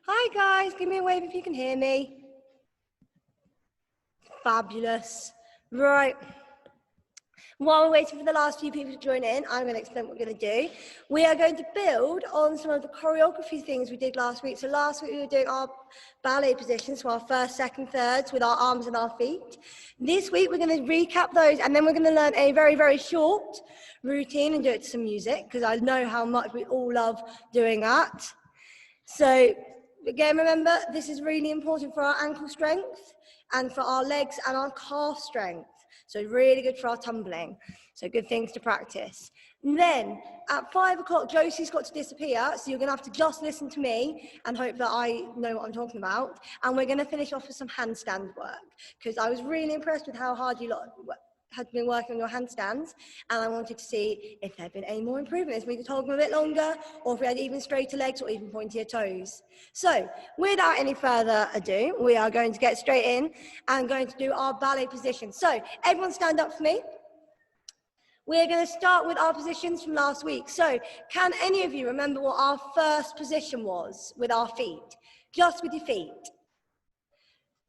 Hi guys, give me a wave if you can hear me. Fabulous. Right. While we're waiting for the last few people to join in, I'm going to explain what we're going to do. We are going to build on some of the choreography things we did last week. So last week we were doing our ballet positions, so our first, second, thirds with our arms and our feet. This week we're going to recap those, and then we're going to learn a very, very short routine and do it to some music, because I know how much we all love doing that. So again, remember, this is really important for our ankle strength and for our legs and our calf strength. So really good for our tumbling. So good things to practice. And then at 5 o'clock, Josie's got to disappear. So you're going to have to just listen to me and hope that I know what I'm talking about. And we're going to finish off with some handstand work, because I was really impressed with how hard you lot had been working on your handstands, and I wanted to see if there had been any more improvements. We could hold them a bit longer, or if we had even straighter legs or even pointier toes. So without any further ado, we are going to get straight in and going to do our ballet position. So everyone stand up for me. We're going to start with our positions from last week. So can any of you remember what our first position was with our feet? Just with your feet.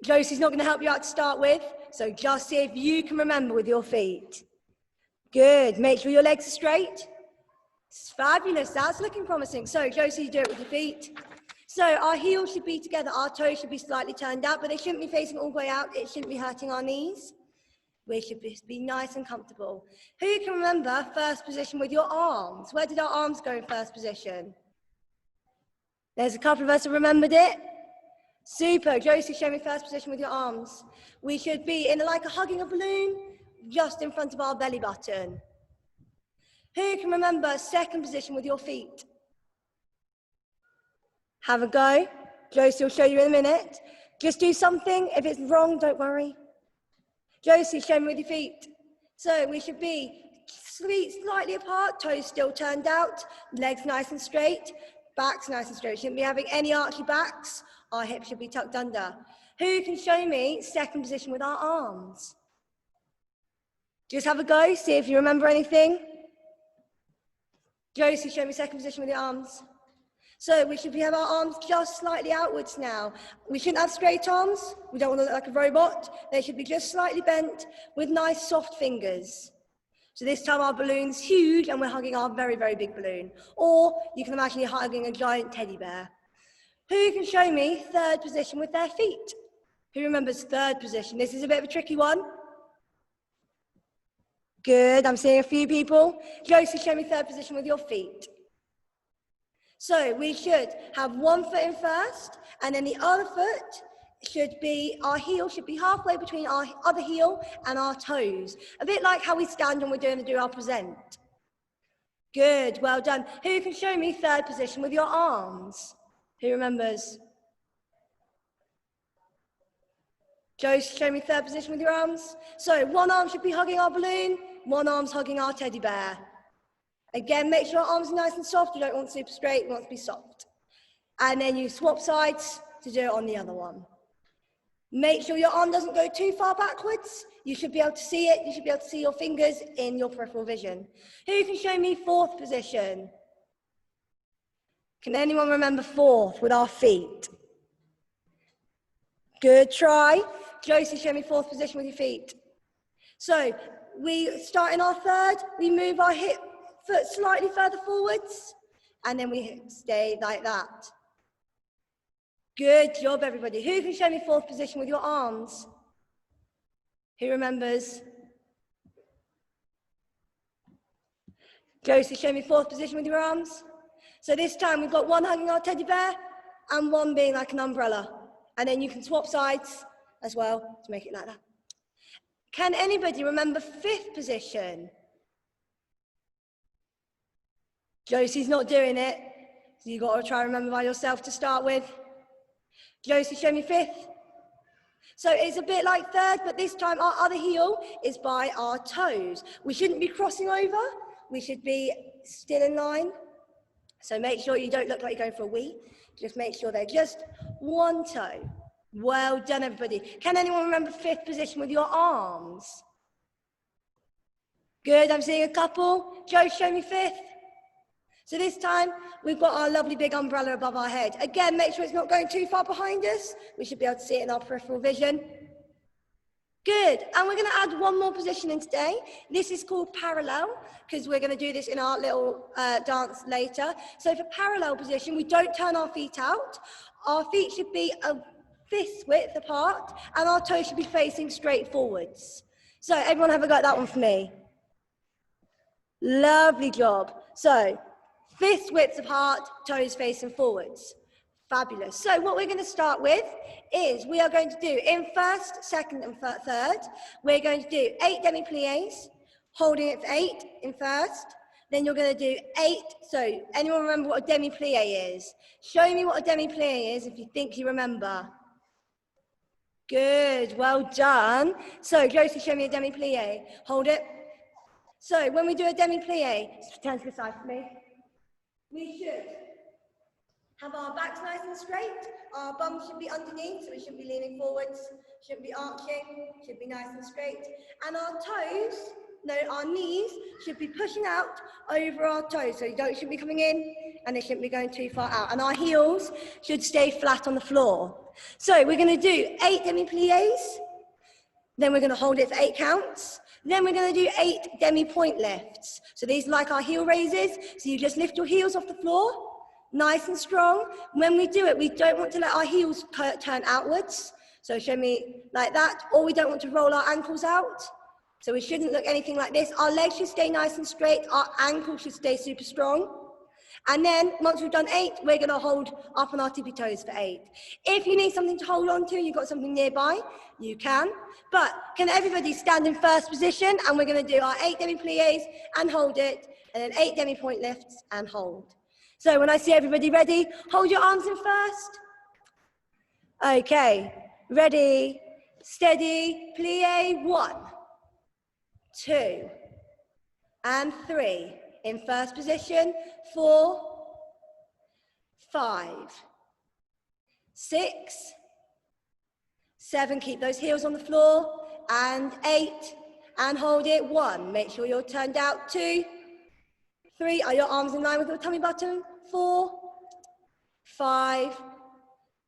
Josie's not going to help you out to start with, so just see if you can remember with your feet. Good. Make sure your legs are straight. It's fabulous. That's looking promising. So Josie, do it with your feet. So our heels should be together. Our toes should be slightly turned out, but they shouldn't be facing all the way out. It shouldn't be hurting our knees. We should be nice and comfortable. Who can remember first position with your arms? Where did our arms go in first position? There's a couple of us who remembered it. Super. Josie, show me first position with your arms. We should be in like a hugging a balloon, just in front of our belly button. Who can remember second position with your feet? Have a go. Josie will show you in a minute. Just do something. If it's wrong, don't worry. Josie, show me with your feet. So we should be slightly apart, toes still turned out, legs nice and straight, backs nice and straight. Shouldn't be having any archy backs. Our hips should be tucked under. Who can show me second position with our arms? Just have a go, see if you remember anything. Josie, show me second position with your arms. So we should have our arms just slightly outwards now. We shouldn't have straight arms. We don't want to look like a robot. They should be just slightly bent with nice soft fingers. So this time our balloon's huge and we're hugging our very, very big balloon. Or you can imagine you're hugging a giant teddy bear. Who can show me third position with their feet? Who remembers third position? This is a bit of a tricky one. Good, I'm seeing a few people. Josie, show me third position with your feet. So we should have one foot in first, and then the other foot should be, our heel should be halfway between our other heel and our toes. A bit like how we stand when we're doing the do our present. Good, well done. Who can show me third position with your arms? Who remembers? Josie, show me third position with your arms. So one arm should be hugging our balloon, one arm's hugging our teddy bear. Again, make sure our arms are nice and soft. You don't want super straight, you want to be soft. And then you swap sides to do it on the other one. Make sure your arm doesn't go too far backwards. You should be able to see it. You should be able to see your fingers in your peripheral vision. Who can show me fourth position? Can anyone remember fourth with our feet? Good try. Josie, show me fourth position with your feet. So we start in our third, we move our foot slightly further forwards, and then we stay like that. Good job, everybody. Who can show me fourth position with your arms? Who remembers? Josie, show me fourth position with your arms. So this time we've got one hugging our teddy bear and one being like an umbrella. And then you can swap sides as well to make it like that. Can anybody remember fifth position? Josie's not doing it, so you've got to try and remember by yourself to start with. Josie, show me fifth. So it's a bit like third, but this time our other heel is by our toes. We shouldn't be crossing over. We should be still in line. So make sure you don't look like you're going for a wee. Just make sure they're just one toe. Well done, everybody. Can anyone remember fifth position with your arms? Good, I'm seeing a couple. Joe, show me fifth. So this time, we've got our lovely big umbrella above our head. Again, make sure it's not going too far behind us. We should be able to see it in our peripheral vision. Good, and we're going to add one more position in today. This is called parallel, because we're going to do this in our little dance later. So for parallel position, we don't turn our feet out. Our feet should be a fist width apart, and our toes should be facing straight forwards. So everyone have a go at that one for me. Lovely job. So fist width apart, toes facing forwards. Fabulous. So what we're going to start with is we are going to do in first, second and third, we're going to do 8 demi-pliés, holding it for 8 in first. Then you're going to do 8. So anyone remember what a demi-plié is? Show me what a demi-plié is if you think you remember. Good, well done. So Josie, show me a demi-plié. Hold it. So when we do a demi-plié, turn to the side for me. We should have our backs nice and straight. Our bum should be underneath, so we shouldn't be leaning forwards, shouldn't be arching, should be nice and straight. And our toes, no, our knees should be pushing out over our toes. So you shouldn't be coming in and they shouldn't be going too far out. And our heels should stay flat on the floor. So we're going to do 8 demi-pliés. Then we're going to hold it for 8 counts. Then we're going to do 8 demi-point lifts. So these are like our heel raises. So you just lift your heels off the floor, nice and strong. When we do it, we don't want to let our heels turn outwards. So show me like that. Or we don't want to roll our ankles out. So we shouldn't look anything like this. Our legs should stay nice and straight. Our ankles should stay super strong. And then once we've done 8, we're going to hold up on our tippy toes for 8. If you need something to hold on to, you've got something nearby, you can. But can everybody stand in first position? And we're going to do our 8 demi-pliés and hold it. And then 8 demi-point lifts and hold. So when I see everybody ready, hold your arms in first. Okay, ready, steady, plie, 1, 2, and 3. In first position, 4, 5, 6, 7, keep those heels on the floor, and 8, and hold it, 1. Make sure you're turned out, 2, 3, are your arms in line with your tummy button? 4, 5,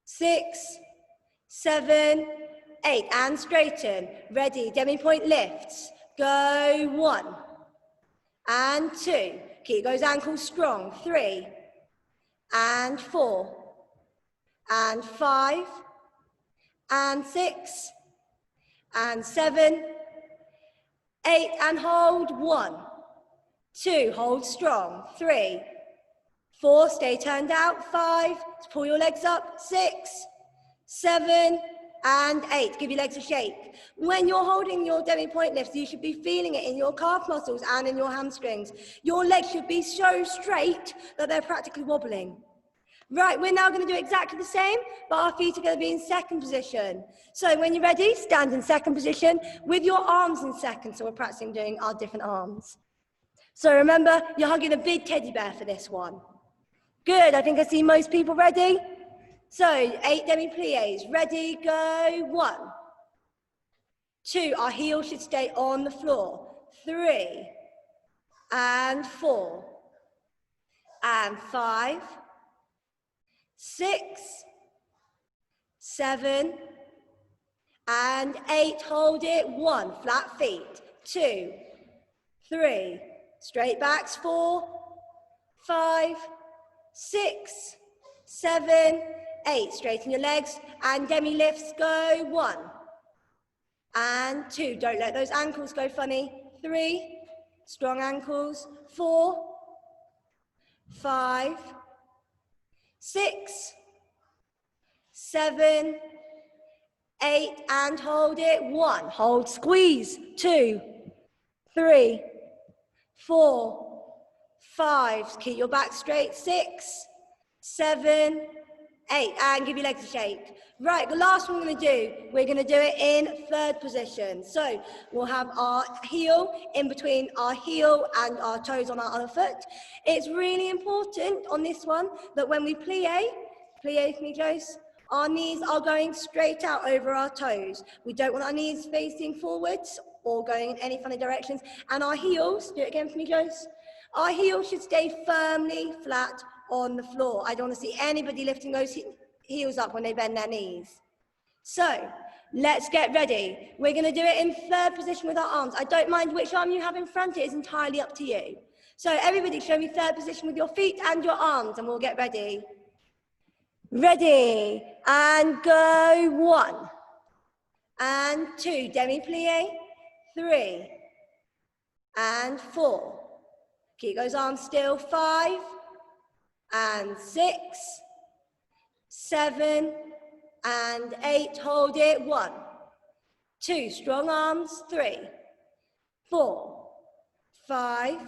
6, 7, 8, and straighten. Ready, demi-point lifts. Go, 1, and 2. Keep those ankles strong. 3, and 4, and 5, and 6, and 7, 8, and hold. 1, 2, hold strong. 3, 4, stay turned out. 5, pull your legs up. 6, 7, and 8. Give your legs a shake. When you're holding your demi-point lifts, you should be feeling it in your calf muscles and in your hamstrings. Your legs should be so straight that they're practically wobbling. Right, we're now going to do exactly the same, but our feet are going to be in second position. So when you're ready, stand in second position with your arms in second. So we're practicing doing our different arms. So remember, you're hugging a big teddy bear for this one. Good, I think I see most people ready. So 8 demi-pliés, ready, go, 1, 2, our heels should stay on the floor, 3, and 4, and 5, 6, 7, and 8, hold it, 1, flat feet, 2, 3, straight backs, 4, 5, 6, 7, 8, straighten your legs, and demi-lifts, go, 1, and 2, don't let those ankles go funny, 3, strong ankles, 4, 5, 6, 7, 8, and hold it, 1, hold, squeeze, 2, 3, 4, 5, keep your back straight, 6, 7, 8, and give your legs a shake. Right, the last one we're going to do it in third position. So we'll have our heel in between our heel and our toes on our other foot. It's really important on this one that when we plie with me close, our knees are going straight out over our toes. We don't want our knees facing forwards or going in any funny directions. And our heels, do it again for me close. Our heels should stay firmly flat on the floor. I don't want to see anybody lifting those heels up when they bend their knees. So let's get ready. We're going to do it in third position with our arms. I don't mind which arm you have in front, it is entirely up to you. So everybody show me third position with your feet and your arms, and we'll get ready. Ready, and go. 1 and 2, demi-plie, 3 and 4. Keep those arms still, 5 and 6, 7 and 8, hold it, 1, 2, strong arms, 3, 4, 5,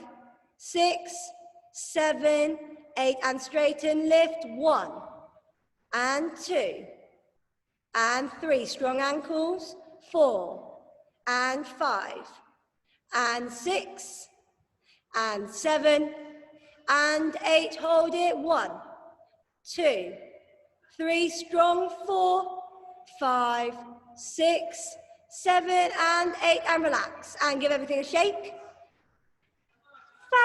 6, 7, 8, and straighten, lift, 1 and 2 and 3, strong ankles, 4 and 5 and 6 and 7 and 8, hold it, 1, 2, 3, strong, 4, 5, 6, 7 and 8, and relax, and give everything a shake.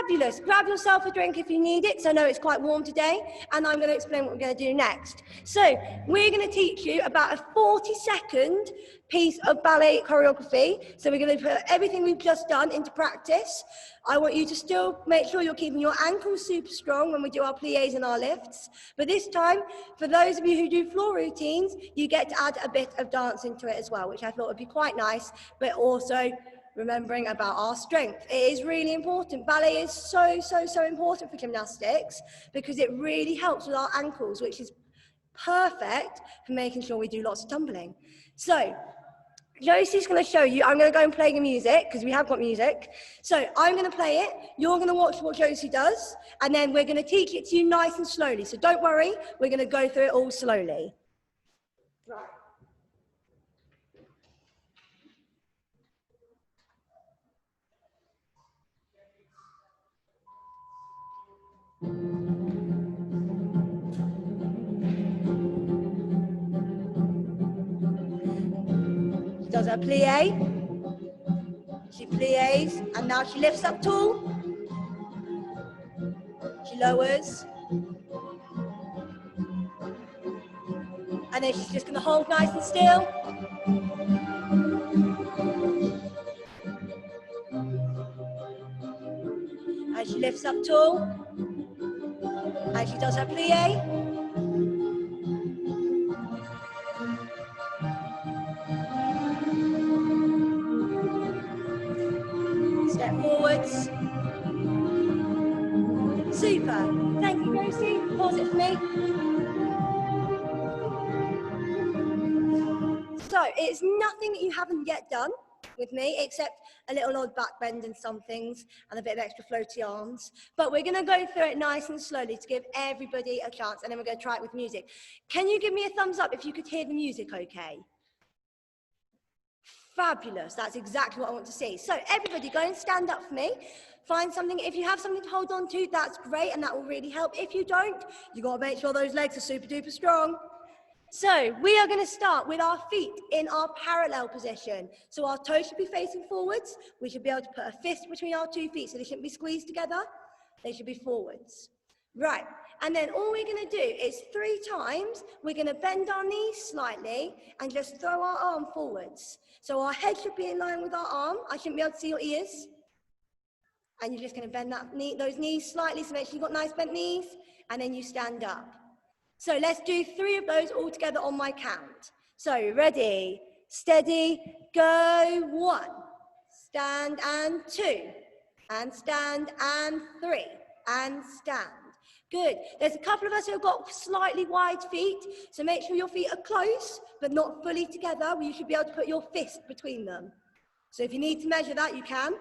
Fabulous. Grab yourself a drink if you need it, because I know it's quite warm today, and I'm going to explain what we're going to do next. So we're going to teach you about a 40-second piece of ballet choreography. So we're going to put everything we've just done into practice. I want you to still make sure you're keeping your ankles super strong when we do our pliés and our lifts. But this time, for those of you who do floor routines, you get to add a bit of dance into it as well, which I thought would be quite nice, but also remembering about our strength. It is really important. Ballet is so important for gymnastics because it really helps with our ankles, which is perfect for making sure we do lots of tumbling. So Josie's going to show you. I'm going to go and play the music because we have got music. So I'm going to play it. You're going to watch what Josie does, and then we're going to teach it to you nice and slowly. So don't worry, we're going to go through it all slowly. Right. She does her plie, she plies, and now she lifts up tall, she lowers, and then she's just going to hold nice and still. And she lifts up tall, and she does her plie. Step forwards. Super. Thank you, Rosie. Pause it for me. So it's nothing that you haven't yet done with me, except a little odd back bend in some things and a bit of extra floaty arms. But we're going to go through it nice and slowly to give everybody a chance, and then we're going to try it with music. Can you give me a thumbs up if you could hear the music okay? Fabulous. That's exactly what I want to see. So everybody go and stand up for me. Find something. If you have something to hold on to, that's great, and that will really help. If you don't, you've got to make sure those legs are super duper strong. So we are going to start with our feet in our parallel position. So our toes should be facing forwards. We should be able to put a fist between our 2 feet, so they shouldn't be squeezed together. They should be forwards. Right, and then all we're going to do is 3 times, we're going to bend our knees slightly and just throw our arm forwards. So our head should be in line with our arm. I shouldn't be able to see your ears. And you're just going to bend those knees slightly, so make sure you've got nice bent knees, and then you stand up. So let's do 3 of those all together on my count. So ready, steady, go. 1, stand and 2, and stand and 3, and stand. Good. There's a couple of us who have got slightly wide feet, so make sure your feet are close, but not fully together, where you should be able to put your fist between them. So if you need to measure that, you can.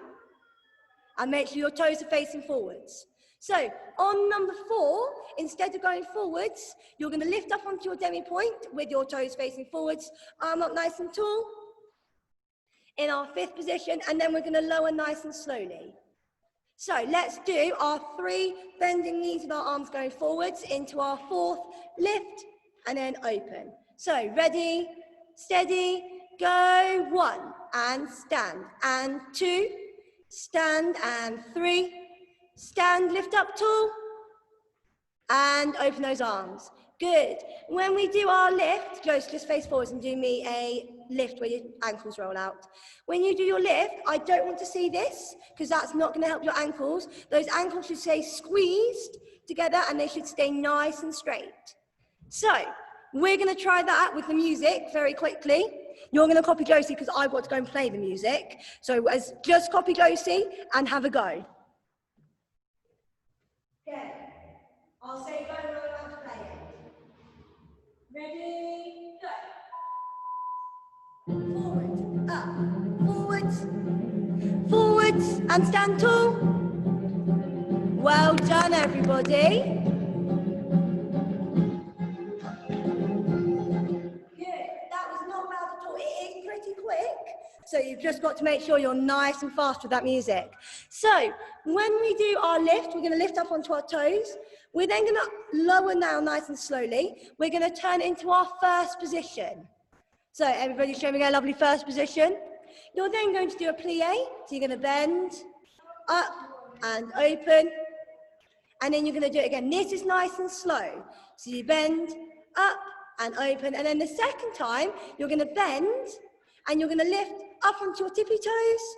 And make sure your toes are facing forwards. So on number 4, instead of going forwards, you're going to lift up onto your demi-point with your toes facing forwards, arm up nice and tall in our 5th position, and then we're going to lower nice and slowly. So let's do our 3 bending knees with our arms going forwards into our 4th, lift, and then open. So ready, steady, go. 1, and stand, and 2, stand, and 3, stand, lift up tall, and open those arms. Good. When we do our lift, just face forwards and do me a lift where your ankles roll out. When you do your lift, I don't want to see this because that's not going to help your ankles. Those ankles should stay squeezed together and they should stay nice and straight. So we're going to try that with the music very quickly. You're going to copy Josie because I've got to go and play the music. So just copy Josie and have a go. Okay. I'll say go when I'm about to play it. Ready, go. Forward, up, forwards, forwards, and stand tall. Well done, everybody. Good, that was not bad at all. It is pretty quick, so you've just got to make sure you're nice and fast with that music. So, when we do our lift, we're going to lift up onto our toes. We're then going to lower now nice and slowly. We're going to turn into our first position. So everybody show me a lovely first position. You're then going to do a plie. So you're going to bend, up and open. And then you're going to do it again. This is nice and slow. So you bend, up and open. And then the second time, you're going to bend and you're going to lift up onto your tippy toes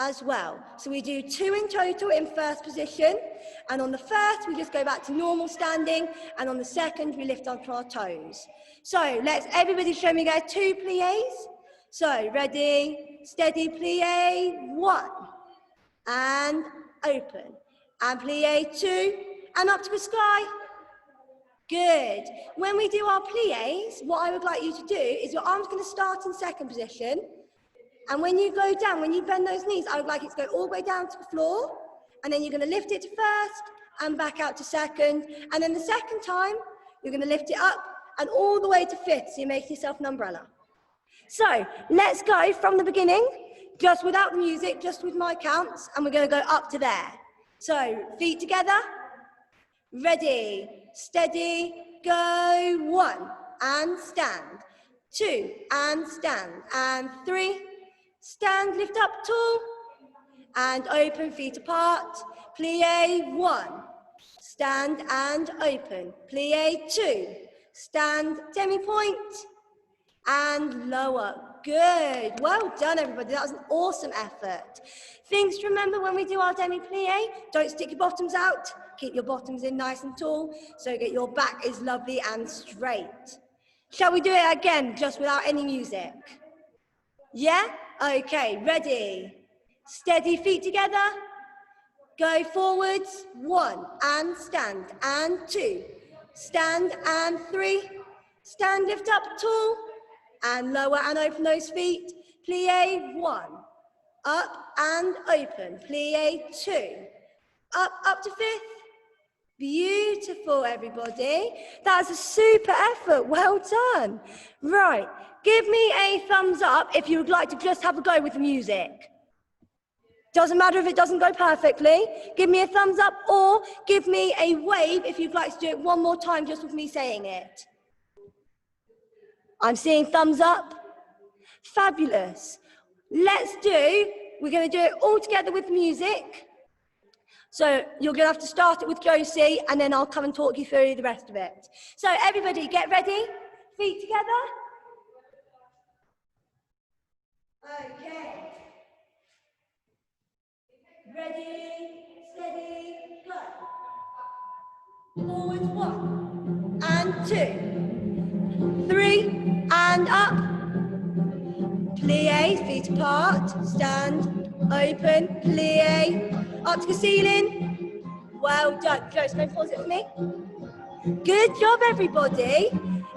as well. So we do 2 in total in first position, and on the first we just go back to normal standing, and on the second we lift onto our toes. So let's everybody show me go 2 plies. So ready, steady, plie 1 and open, and plie 2 and up to the sky. Good. When we do our plies, what I would like you to do is your arm's going to start in second position. And when you go down, when you bend those knees, I would like it to go all the way down to the floor. And then you're going to lift it to first and back out to second. And then the second time, you're going to lift it up and all the way to fifth. So you're making yourself an umbrella. So let's go from the beginning, just without the music, just with my counts. And we're going to go up to there. So feet together. Ready, steady, go. 1 and stand. 2 and stand. And 3. Stand, lift up tall, and open, feet apart, plie 1, stand and open, plie 2, stand, demi-point, and lower. Good, well done everybody, that was an awesome effort. Things to remember when we do our demi-plie, don't stick your bottoms out, keep your bottoms in nice and tall, so that your back is lovely and straight. Shall we do it again, just without any music? Yeah? Okay, ready. Steady, feet together. Go forwards. 1 and stand. And 2. Stand and 3. Stand, lift up tall. And lower and open those feet. Plie 1. Up and open. Plie 2. Up to fifth. Beautiful, everybody. That's a super effort. Well done. Right. Give me a thumbs up if you would like to just have a go with the music. Doesn't matter if it doesn't go perfectly. Give me a thumbs up or give me a wave if you'd like to do it one more time just with me saying it. I'm seeing thumbs up. Fabulous. We're going to do it all together with music. So you're going to have to start it with Josie and then I'll come and talk you through the rest of it. So everybody get ready. Feet together. Okay. Ready, steady, go. Forwards 1 and 2, 3 and up. Plie, feet apart, stand, open, plie, up to the ceiling. Well done. Josie, can you pause it for me? Good job, everybody.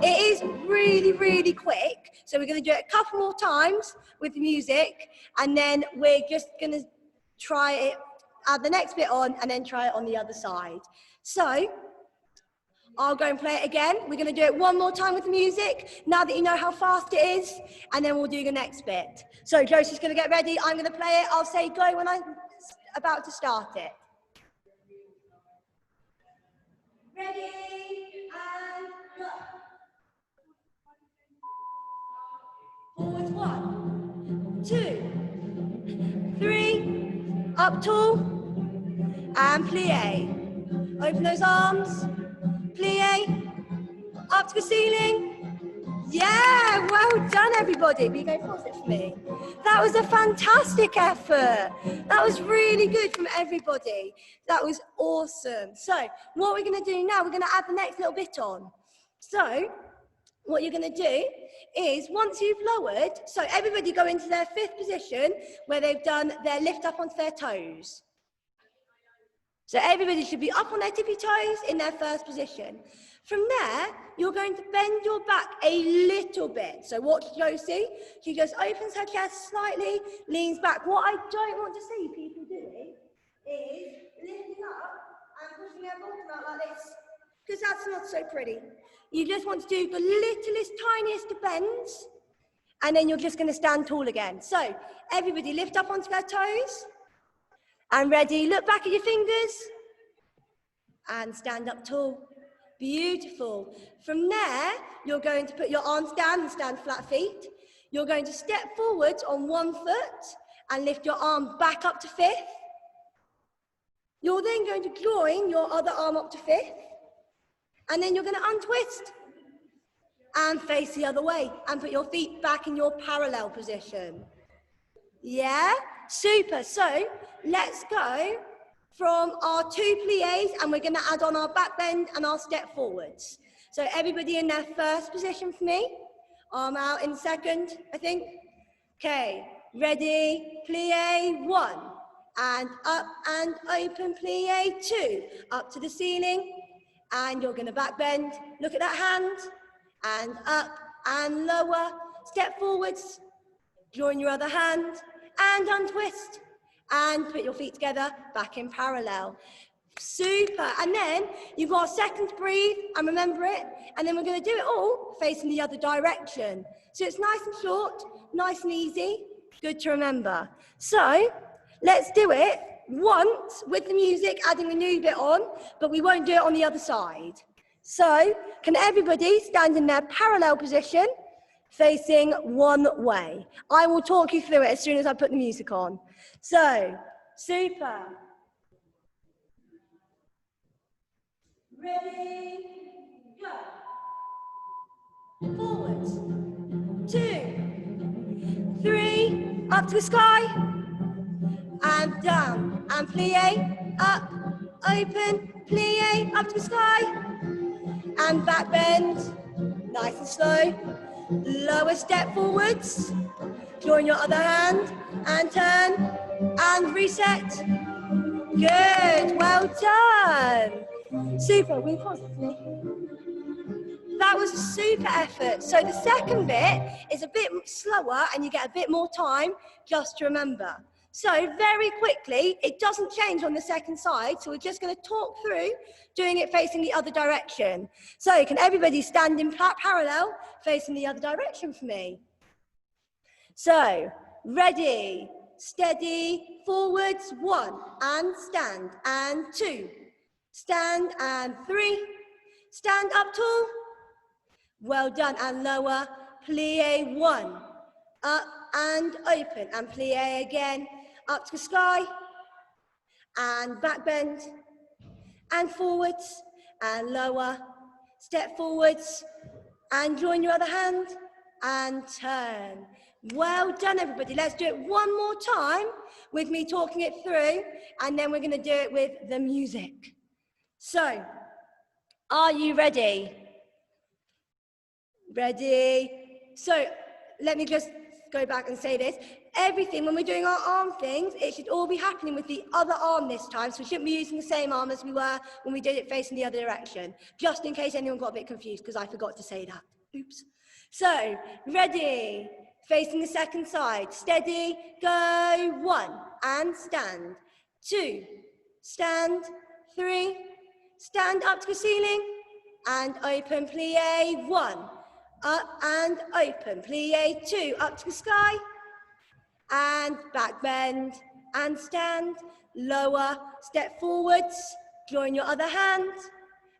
It is really, really quick. So we're going to do it a couple more times with the music, and then we're just going to try it, add the next bit on, and then try it on the other side. So I'll go and play it again. We're going to do it one more time with the music, now that you know how fast it is, and then we'll do the next bit. So Josie's going to get ready. I'm going to play it. I'll say go when I'm about to start it. Ready, and go. Forwards 1, 2, 3, up tall, and plie. Open those arms, plie, up to the ceiling. Yeah, well done everybody. Will you go pause it for me? That was a fantastic effort. That was really good from everybody. That was awesome. So what we're going to do now, we're going to add the next little bit on. So what you're going to do is once you've lowered, so everybody go into their 5th position where they've done their lift up onto their toes. So everybody should be up on their tippy toes in their 1st position. From there, you're going to bend your back a little bit. So watch Josie. She just opens her chest slightly, leans back. What I don't want to see people doing is lifting up and pushing their bottom out like this, because that's not so pretty. You just want to do the littlest, tiniest of bends, and then you're just going to stand tall again. So everybody lift up onto their toes. And ready, look back at your fingers and stand up tall. Beautiful. From there, you're going to put your arms down and stand flat feet. You're going to step forwards on 1 foot and lift your arm back up to 5th. You're then going to join your other arm up to 5th. And then you're going to untwist and face the other way and put your feet back in your parallel position. Yeah, super. So let's go from our 2 plies and we're going to add on our back bend and our step forwards. So everybody in their 1st position for me. Arm out in 2nd, I think. Okay, ready, plie 1. And up and open, plie 2. Up to the ceiling. And you're going to back bend. Look at that hand. And up and lower. Step forwards. Join your other hand. And untwist. And put your feet together, back in parallel. Super. And then you've got a second to breathe and remember it. And then we're going to do it all facing the other direction. So it's nice and short, nice and easy, good to remember. So let's do it once with the music, adding a new bit on, but we won't do it on the other side. So can everybody stand in their parallel position, facing one way? I will talk you through it as soon as I put the music on. So, super. Ready, go. Forwards. 2, 3, up to the sky. And down. And plie, up, open, plie, up to the sky. And back bend, nice and slow. Lower step forwards. Join your other hand and turn and reset. Good, well done. Super, we paused it for me. That was a super effort. So the second bit is a bit slower and you get a bit more time just to remember. So very quickly, it doesn't change on the second side. So we're just going to talk through doing it facing the other direction. So can everybody stand in parallel facing the other direction for me? So ready, steady, forwards, 1, and stand, and 2, stand, and 3, stand up tall, well done, and lower, plie 1, up and open, and plie again, up to the sky, and back bend, and forwards, and lower, step forwards, and join your other hand, and turn. Well done, everybody. Let's do it one more time with me talking it through, and then we're going to do it with the music. So, are you ready? Ready? So, let me just go back and say this. Everything, when we're doing our arm things, it should all be happening with the other arm this time, so we shouldn't be using the same arm as we were when we did it facing the other direction, just in case anyone got a bit confused, because I forgot to say that. Oops. So, ready? Facing the second side, steady, go, 1, and stand, 2, stand, 3, stand up to the ceiling, and open, plie 1, up and open, plie 2, up to the sky, and back bend, and stand, lower, step forwards, join your other hand,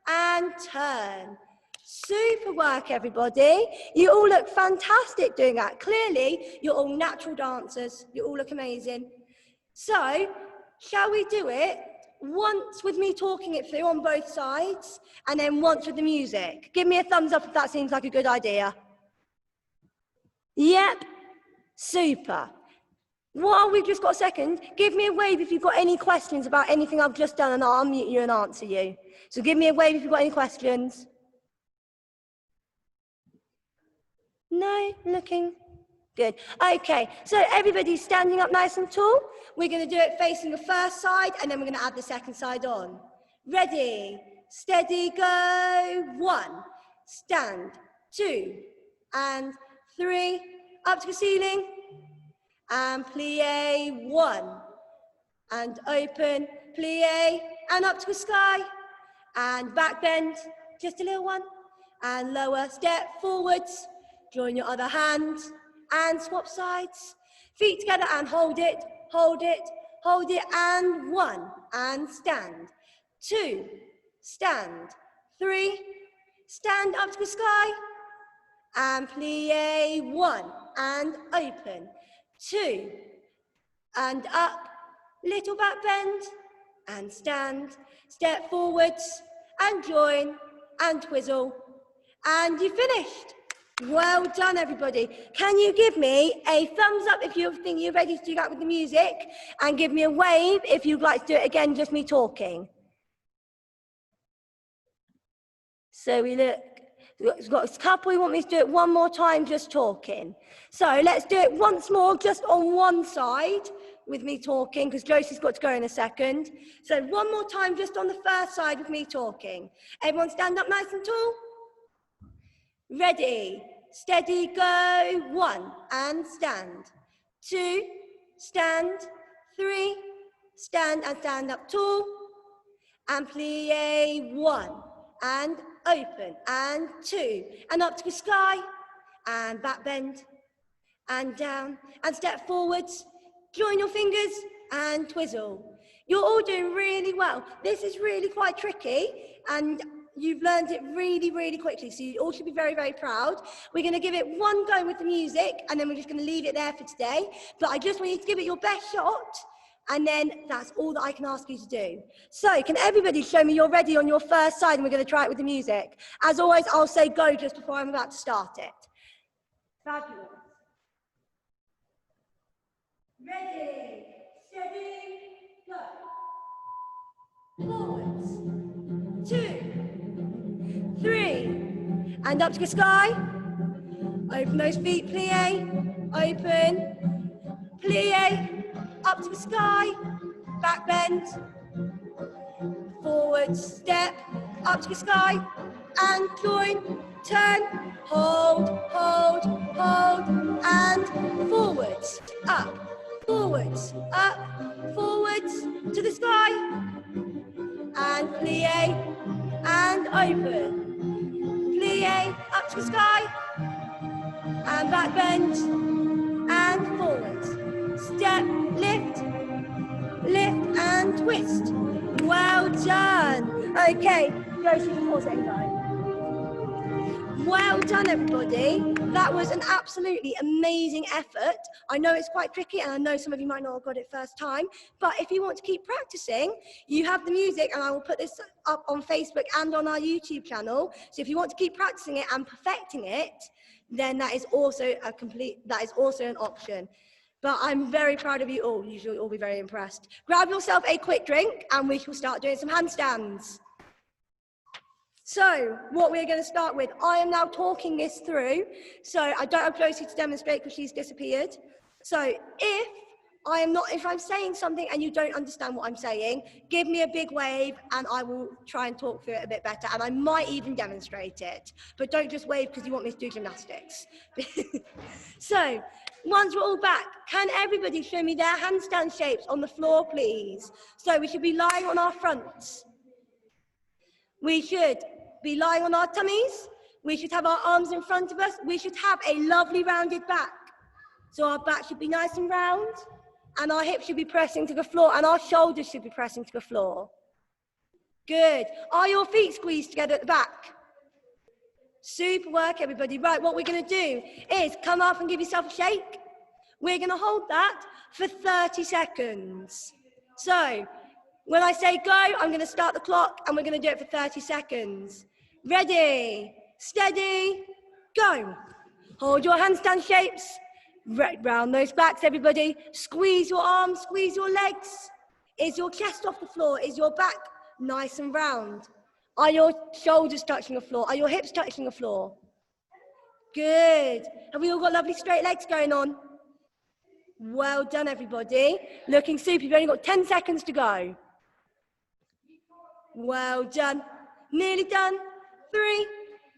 and turn. Super work, everybody. You all look fantastic doing that. Clearly, you're all natural dancers. You all look amazing. So, shall we do it once with me talking it through on both sides, and then once with the music. Give me a thumbs up if that seems like a good idea. Yep, super. While we've just got a second, give me a wave if you've got any questions about anything I've just done, and I'll unmute you and answer you. So give me a wave if you've got any questions. No, looking good. Okay, so everybody's standing up nice and tall. We're going to do it facing the first side, and then we're going to add the second side on. Ready, steady, go. 1, stand, 2, and 3, up to the ceiling, and plie, 1, and open, plie, and up to the sky, and back bend, just a little one, and lower, step forwards, join your other hand, and swap sides, feet together, and hold it, hold it, hold it, and 1, and stand, 2, stand, 3, stand up to the sky, and plie, 1, and open, 2, and up, little back bend, and stand, step forwards, and join, and twizzle, and you finished. Well done, everybody. Can you give me a thumbs up if you think you're ready to do that with the music, and give me a wave if you'd like to do it again, just me talking. So we've got a couple who want me to do it one more time, just talking. So let's do it once more, just on one side with me talking, because Josie's got to go in a second. So one more time, just on the first side with me talking. Everyone stand up nice and tall. Ready, steady, go. 1, and stand. 2, stand. 3, stand and stand up tall. And plie, 1, and open, and 2, and up to the sky, and back bend, and down, and step forwards, join your fingers, and twizzle. You're all doing really well. This is really quite tricky, and you've learned it really, really quickly, so you all should be very, very proud. We're going to give it one go with the music, and then we're just going to leave it there for today, but I just want you to give it your best shot, and then that's all that I can ask you to do. So can everybody show me you're ready on your first side, and we're going to try it with the music. As always, I'll say go just before I'm about to start it. Fabulous. Ready, steady, go. Forwards, 2, 3, and up to the sky. Open those feet, plie, open, plie, up to the sky, back bend, forward step, up to the sky, and join, turn, hold, hold, hold, and forwards, up, forwards, to the sky, and plie, and open, plie, up to the sky, and back bend, and forward, step, lift, lift, and twist. Well done. Okay, Josie, pause it and go. Well done, everybody. That was an absolutely amazing effort. I know it's quite tricky, and I know some of you might not have got it first time, but if you want to keep practicing, you have the music, and I will put this up on Facebook and on our YouTube channel. So if you want to keep practicing it and perfecting it, then that is also an option. But I'm very proud of you all. You should all be very impressed. Grab yourself a quick drink, and we shall start doing some handstands. So what we're going to start with, I am now talking this through. So I don't have Josie to demonstrate because she's disappeared. So if I'm saying something and you don't understand what I'm saying, give me a big wave and I will try and talk through it a bit better. And I might even demonstrate it. But don't just wave because you want me to do gymnastics. So once we're all back, can everybody show me their handstand shapes on the floor, please? So we should be lying on our fronts. We should be lying on our tummies. We should have our arms in front of us. We should have a lovely rounded back. So our back should be nice and round, and our hips should be pressing to the floor, and our shoulders should be pressing to the floor. Good. Are your feet squeezed together at the back? Super work, everybody. Right, what we're going to do is come up and give yourself a shake. We're going to hold that for 30 seconds. So When I say go, I'm going to start the clock and we're going to do it for 30 seconds. Ready, steady, go. Hold your handstand shapes. Round those backs, everybody. Squeeze your arms, squeeze your legs. Is your chest off the floor? Is your back nice and round? Are your shoulders touching the floor? Are your hips touching the floor? Good. Have we all got lovely straight legs going on? Well done, everybody. Looking super. You've only got 10 seconds to go. Well done. Nearly done. 3,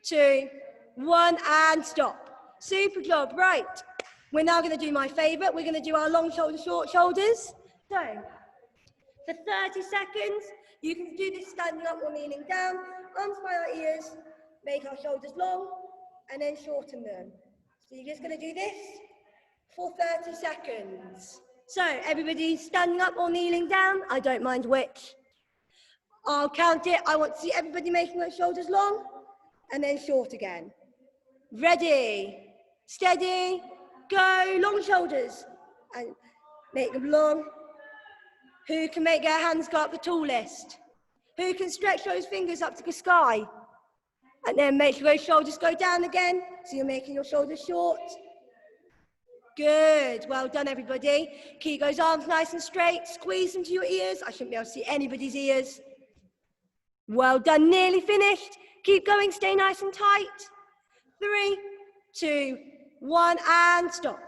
2, 1, and stop. Super job. Right. We're now going to do my favourite. We're going to do our long shoulder, short shoulders. So, for 30 seconds, you can do this standing up or kneeling down. Arms by our ears. Make our shoulders long and then shorten them. So you're just going to do this for 30 seconds. So everybody standing up or kneeling down, I don't mind which. I'll count it. I want to see everybody making their shoulders long and then short again. Ready, steady, go. Long shoulders and make them long. Who can make their hands go up the tallest? Who can stretch those fingers up to the sky? And then make sure those shoulders go down again, so you're making your shoulders short. Good, well done everybody. Keep those arms nice and straight, squeeze them to your ears. I shouldn't be able to see anybody's ears. Well done, nearly finished. Keep going, stay nice and tight. 3, 2, 1, and stop.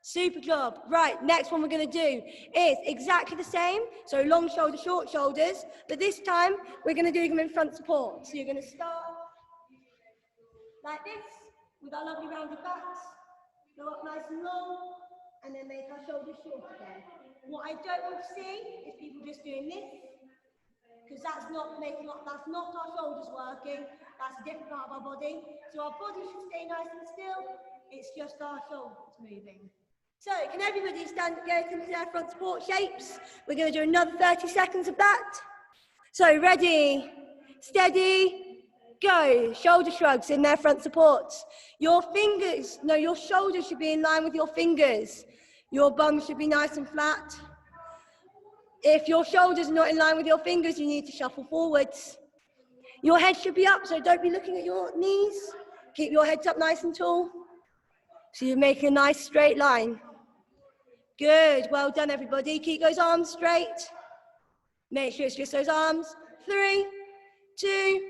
Super job. Right, next one we're going to do is exactly the same. So long shoulder, short shoulders, but this time we're going to do them in front support. So you're going to start like this, with our lovely rounded backs, go up nice and long, and then make our shoulders short again. What I don't want to see is people just doing this, because that's not our shoulders working, that's a different part of our body. So our body should stay nice and still, it's just our shoulders moving. So can everybody go into their front support shapes? We're going to do another 30 seconds of that. So ready, steady, go. Shoulder shrugs in their front supports. Your shoulders should be in line with your fingers. Your bum should be nice and flat. If your shoulders are not in line with your fingers, you need to shuffle forwards. Your head should be up, so don't be looking at your knees. Keep your heads up nice and tall. So you're making a nice straight line. Good, well done everybody. Keep those arms straight. Make sure it's just those arms. 3, 2,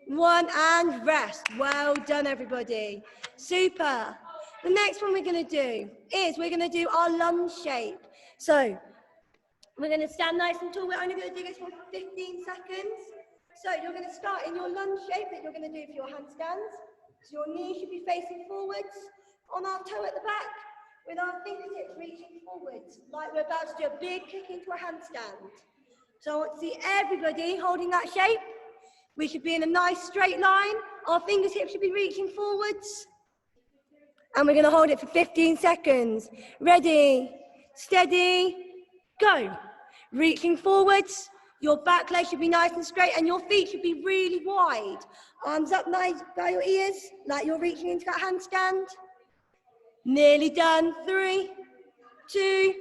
1, and rest. Well done everybody. Super. The next one we're going to do is we're going to do our lunge shape. So we're going to stand nice and tall. We're only going to do this one for 15 seconds. So you're going to start in your lunge shape that you're going to do for your handstands. So your knees should be facing forwards, on our toe at the back, with our fingertips reaching forwards, like we're about to do a big kick into a handstand. So I want to see everybody holding that shape. We should be in a nice straight line. Our fingertips should be reaching forwards. And we're going to hold it for 15 seconds. Ready, steady, go. Reaching forwards. Your back leg should be nice and straight and your feet should be really wide. Arms up nice by your ears, like you're reaching into that handstand. Nearly done. 3, 2,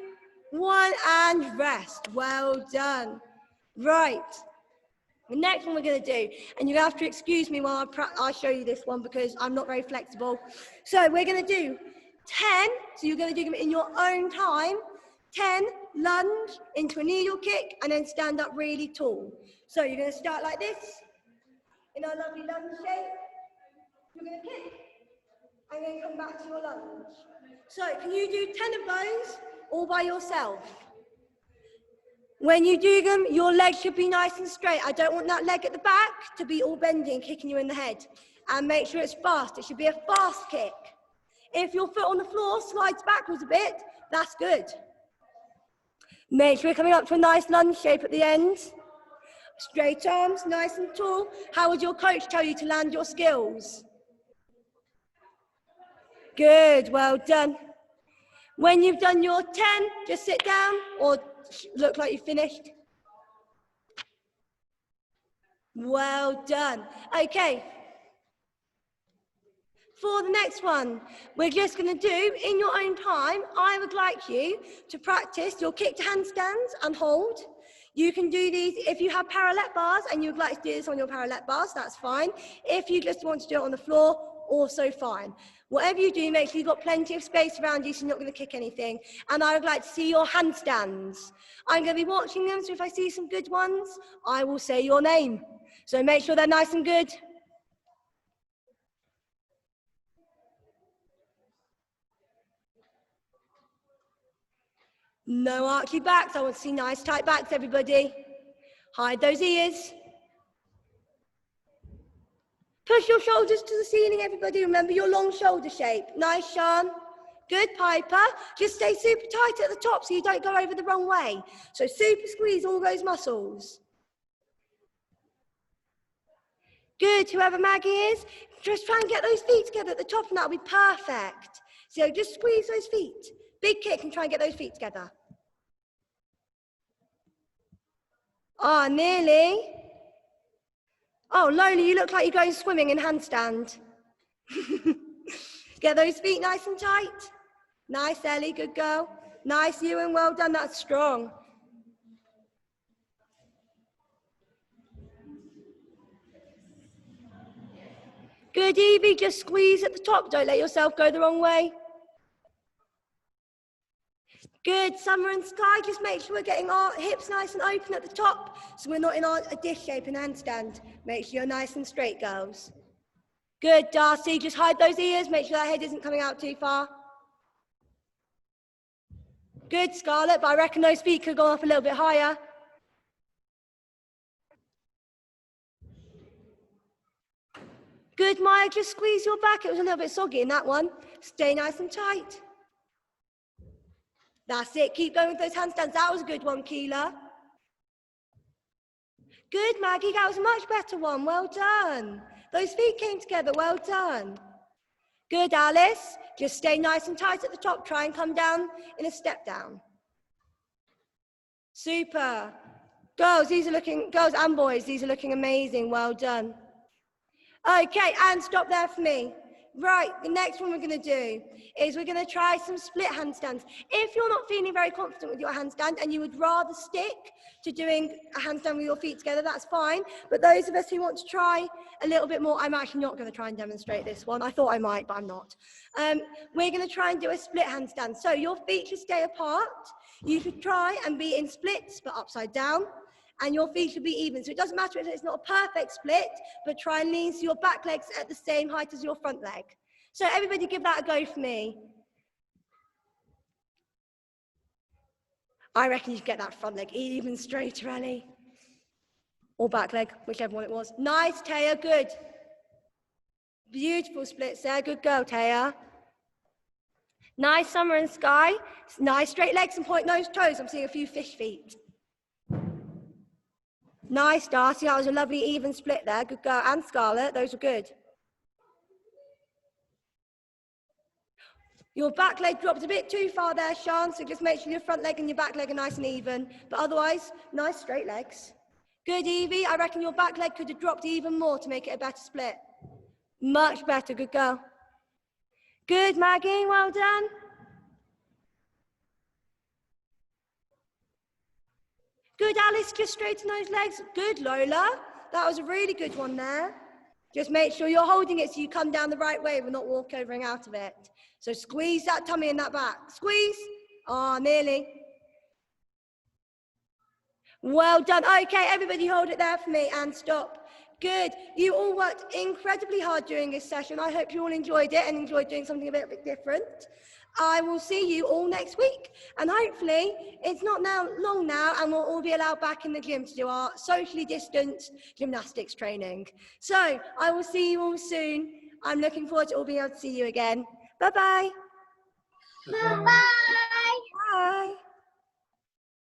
1, and rest. Well done. Right. The next one we're going to do, and you're going to have to excuse me while I show you this one because I'm not very flexible. So we're going to do 10, so you're going to do them in your own time. 10, lunge into a needle kick, and then stand up really tall. So you're going to start like this, in our lovely lunge shape. You're going to kick, and then come back to your lunge. So can you do 10 of those all by yourself? When you do them, your legs should be nice and straight. I don't want that leg at the back to be all bendy, kicking you in the head. And make sure it's fast. It should be a fast kick. If your foot on the floor slides backwards a bit, that's good. Make sure you're coming up to a nice lunge shape at the end. Straight arms, nice and tall. How would your coach tell you to land your skills? Good, well done. When you've done your 10, just sit down or look like you've finished. Well done. Okay. For the next one, we're just going to do, in your own time, I would like you to practice your kick to handstands and hold, You can do these, if you have parallel bars and you'd like to do this on your parallel bars, that's fine. If you just want to do it on the floor, also fine. Whatever you do, make sure you've got plenty of space around you so you're not going to kick anything. And I would like to see your handstands. I'm going to be watching them, so if I see some good ones, I will say your name. So make sure they're nice and good. No archy backs. I want to see nice tight backs, everybody. Hide those ears. Push your shoulders to the ceiling, everybody. Remember your long shoulder shape. Nice, Sean. Good, Piper. Just stay super tight at the top so you don't go over the wrong way. So super squeeze all those muscles. Good, whoever Maggie is, just try and get those feet together at the top and that'll be perfect. So just squeeze those feet. Big kick and try and get those feet together. Ah, nearly. Oh, Lola, you look like you're going swimming in handstand. Get those feet nice and tight. Nice, Ellie, good girl. Nice, Ewan, well done, that's strong. Good, Evie, just squeeze at the top. Don't let yourself go the wrong way. Good, Summer and Sky, just make sure we're getting our hips nice and open at the top so we're not in a dish shape in handstand. Make sure you're nice and straight, girls. Good, Darcy, just hide those ears, make sure that head isn't coming out too far. Good, Scarlett, but I reckon those feet could go up a little bit higher. Good, Maya, just squeeze your back. It was a little bit soggy in that one. Stay nice and tight. That's it, keep going with those handstands. That was a good one, Keela. Good, Maggie, that was a much better one. Well done. Those feet came together, well done. Good, Alice. Just stay nice and tight at the top. Try and come down in a step down. Super. Girls, girls and boys, these are looking amazing. Well done. Okay, and stop there for me. Right, the next one we're going to do is we're going to try some split handstands. If you're not feeling very confident with your handstand and you would rather stick to doing a handstand with your feet together, that's fine. But those of us who want to try a little bit more, I'm actually not going to try and demonstrate this one. I thought I might, but I'm not. We're going to try and do a split handstand. So your feet should stay apart. You should try and be in splits, but upside down. And your feet should be even. So it doesn't matter if it's not a perfect split, but try and lean so your back leg's at the same height as your front leg. So everybody give that a go for me. I reckon you should get that front leg even straighter, Ellie. Or back leg, whichever one it was. Nice, Taya, good. Beautiful splits there, good girl, Taya. Nice, Summer and Sky. Nice straight legs and point those toes. I'm seeing a few fish feet. Nice, Darcy, that was a lovely even split there. Good girl. And Scarlett, those were good. Your back leg dropped a bit too far there, Sean, so just make sure your front leg and your back leg are nice and even. But otherwise, nice straight legs. Good, Evie. I reckon your back leg could have dropped even more to make it a better split. Much better, good girl. Good, Maggie, well done. Good, Alice, just straighten those legs. Good, Lola. That was a really good one there. Just make sure you're holding it so you come down the right way and not walk over and out of it. So squeeze that tummy and that back. Squeeze. Ah, nearly. Well done. Okay, everybody hold it there for me and stop. Good. You all worked incredibly hard during this session. I hope you all enjoyed it and enjoyed doing something a bit different. I will see you all next week. And hopefully it's not long now and we'll all be allowed back in the gym to do our socially distanced gymnastics training. So I will see you all soon. I'm looking forward to all being able to see you again. Bye-bye. Bye-bye. Bye.